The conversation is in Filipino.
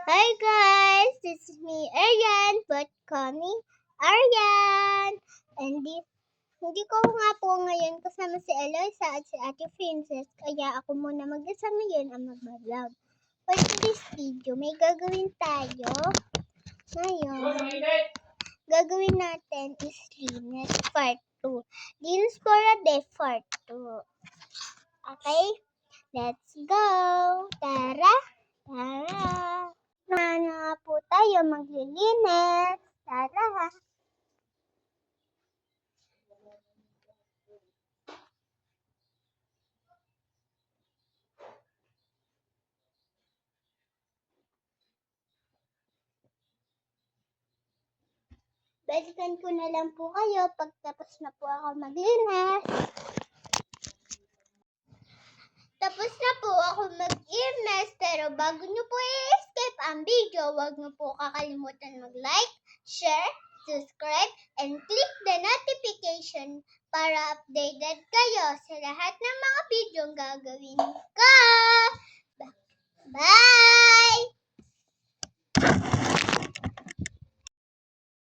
Hi guys, this is me, Arian, but call me Arian. And hindi ko nga po ngayon kasama si Eloisa at si Ate Princess, kaya ako muna mag-isa ngayon ang mag-vlog. For this video, may gagawin tayo. Ngayon, gagawin natin is Linis Part 2. Linis for a Day Part 2. Okay? Let's go! Tara! Tara! Na nga po tayo maglilinis. Tara! Balikan ko na lang po kayo pagtapos na po ako maglinis. Tapos na po ako mag-linis, pero bago nyo po i-skip ang video, huwag nyo po kakalimutan mag-like, share, subscribe, and click the notification para updated kayo sa lahat ng mga video gagawin ko. Bye!